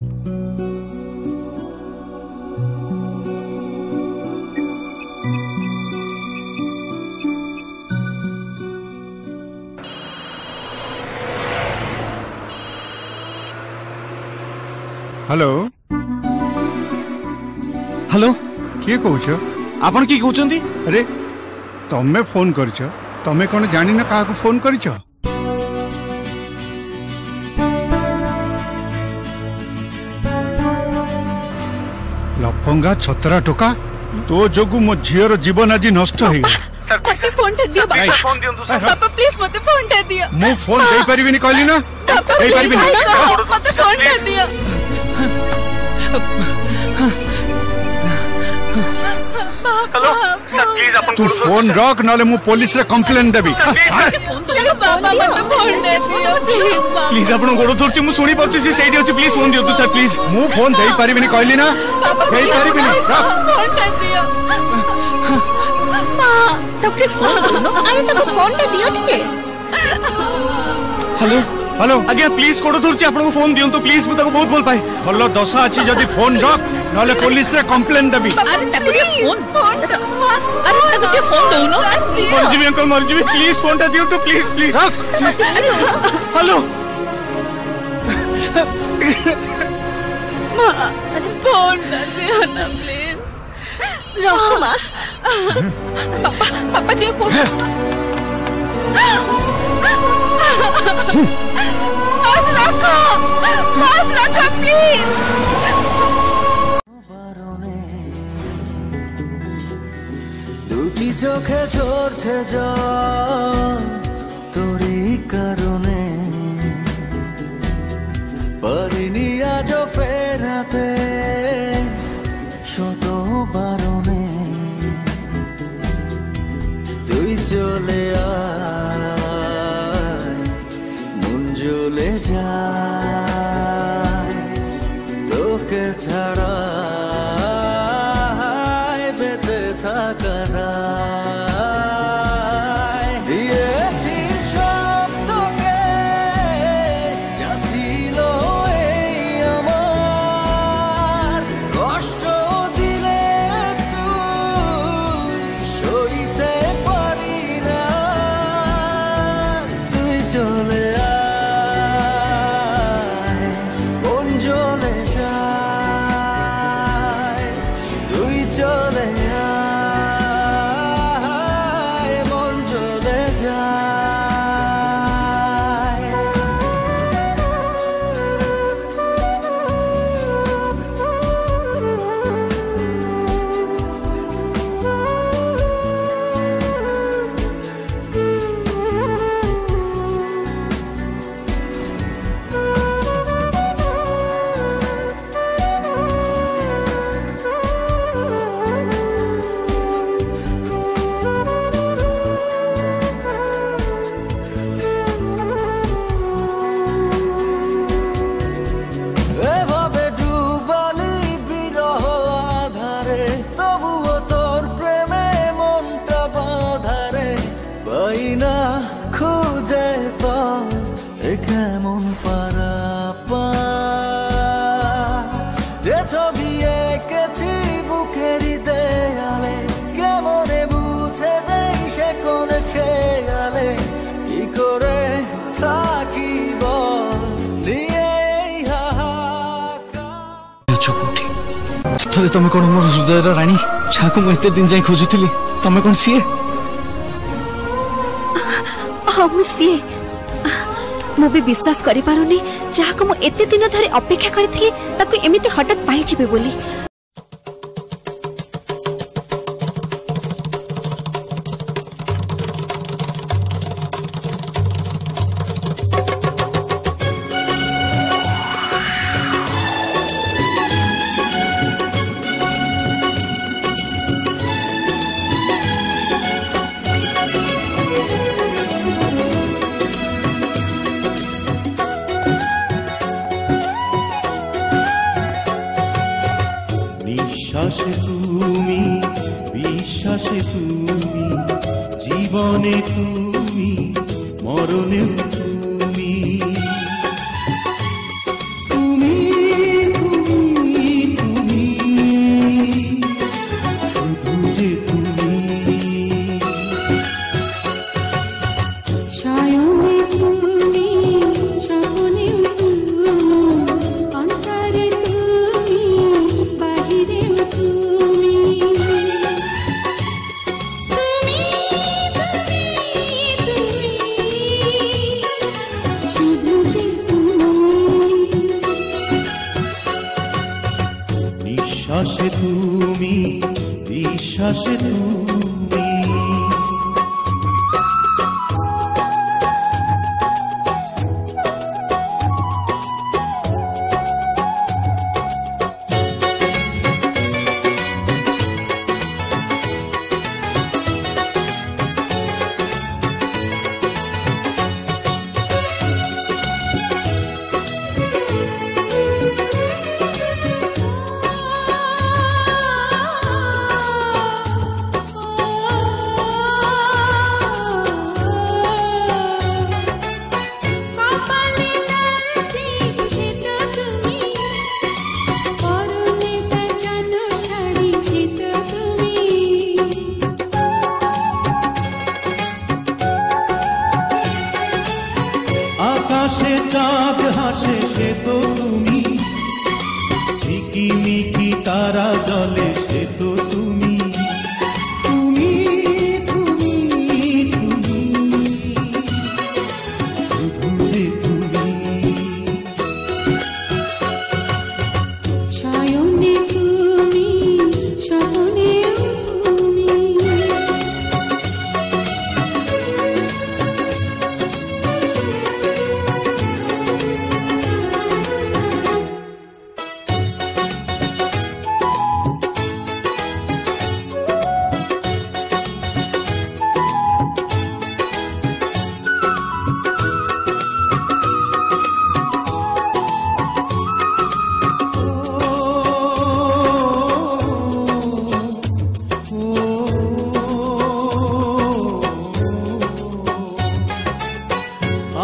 Hello hello किए कौच आपण की कहउचंदी? अरे तमे फोन करछ तमे कोन जानि न काहा को फोन करछ? लफंगा छतरा टोका तो जोगु मो झियर जीवन आज नष्ट हे मते फोन दे दियो पापा। फोन दियंतु सर। पापा प्लीज मते फोन दे दियो। मो फोन दे परिबिनी कहली ना दे परिबिनी मते फोन दे दियो। हेलो सर प्लीज अपन तू फोन रख नाले मु पुलिस रे कंप्लेंट देबी। पापा मते फोन दे दियो प्लीज। प्लीज आपण गोड़ धरछि मु सुनी परछि से सेही अछि प्लीज फोन दियंतु सर प्लीज। मु फोन दे परिबिनी कहली ना दे परिबिनी रख फोन दे दियो। तबके फोन दो अरे तब फोन दे दियो टिके। हेलो हेलो आज्ञा प्लीज गोड़ धरछि आपण को फोन दियंतु प्लीज मु ताको बहुत भल पाए। हल्लो दशा अछि जदी फोन रख नाले पुलिस रे कंप्लेंट देबी। अरे तबके फोन अरे तबके फोन दो ना मर जीवी अंकल मर जीवी प्लीज फोन ता दियंतु प्लीज प्लीज। हेलो फोन दे दियो ना प्लीज। रखो मां पापा दियो फोन। पास रखो प्लीज। দুটি চোখে ঝরছে জল তোরই কারণে পারিনি আজও ফেরাতে শত বারণে তুই চলে আয় মন জ্বলে যায় তোকে ছাড়া বেঁচে থাকা দায় দিয়েছি সব তোকে যা ছিল এই আমার কষ্ট দিলে তুই সইতে পারি না তুই চলে আয় মন জ্বলে যায় তুই চলে আয় মন জ্বলে যায় এভাবে ডুবালি বিরহ আধারে তবুও তোর প্রেমে মনটা বাঁধারে পাই না খুঁজে তো এ কেমন পারাপা যে ছবি এঁকেছি বুকেরই দেয়ালে কেমনে বুঝে দেই সে কোন খেয়ালে কি করে থাকি বল নিয়ে थोड़े तुम कौन मोर हृदय राणी छाकु मु एते दिन जाई खोजुतिली तमे कोन सीए हम सी मु भी विश्वास करि पारुनी जहा को मु एते दिन धरे अपेक्षा करथिली ताको एमिति हठात पाई जिबे बोली। নিঃশ্বাসে তুমি বিশ্বাসে তুমি জীবনে তুমি মরণে তুমি তুমি বিশ্বাসে তুমি বিশ্বাসে তুমি আকাশে চাঁদ হাসে সে তো তুমি ঝিকিমিকি তারা জলে সে তো তুমি তুমি তুমি তুমি শুধু যে তুমি সায়নে তুমি স্বপ্নেও তুমি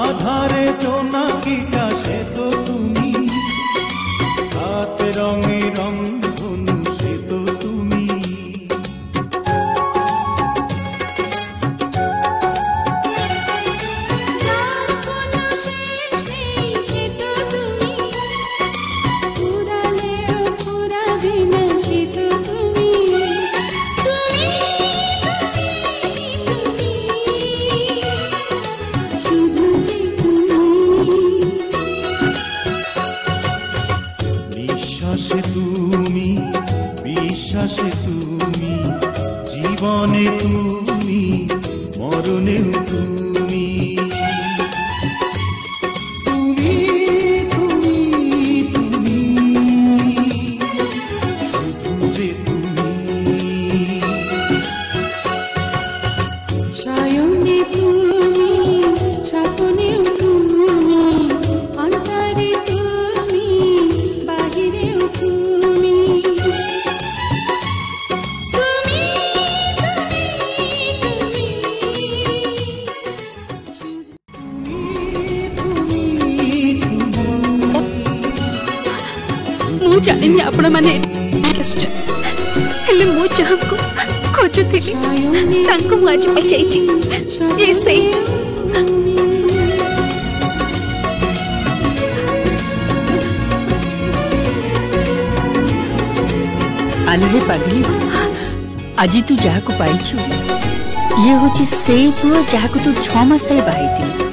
আধারে জোনাকিটা সে তো তুমি হাত রঙে রং ধনু সে তো তুমি যার কোনো শেষ নেই সে তো তুমি ফুরালেও ফুরাবে না সে তো তুমি তুমি শুধু যে তুমি বিশ্বাসে তুমি বিশ্বাসে তুমি জীবনে তুমি মরণেও তুমি তুমি তুমি তুমি শুধু যে তুমি সায়নে তুমি স্বপ্নেও তুমি অন্তরে তুমি বাহিরেও তুমি তুমি ମୁଁ ଜାଣିନି ଆପଣ ମାନେ ହେଲେ ମୁଁ ଯାହାକୁ ଖୋଜୁଥିଲି ତାଙ୍କୁ ମୁଁ ଆଜି ପାଇଯାଇଛି। ଏ ସେଇ आलोहे पगली आज तू जहाँ को पाइछु ये हूँ से पुआ जहाँ को तू 6 मास तले बाही थी।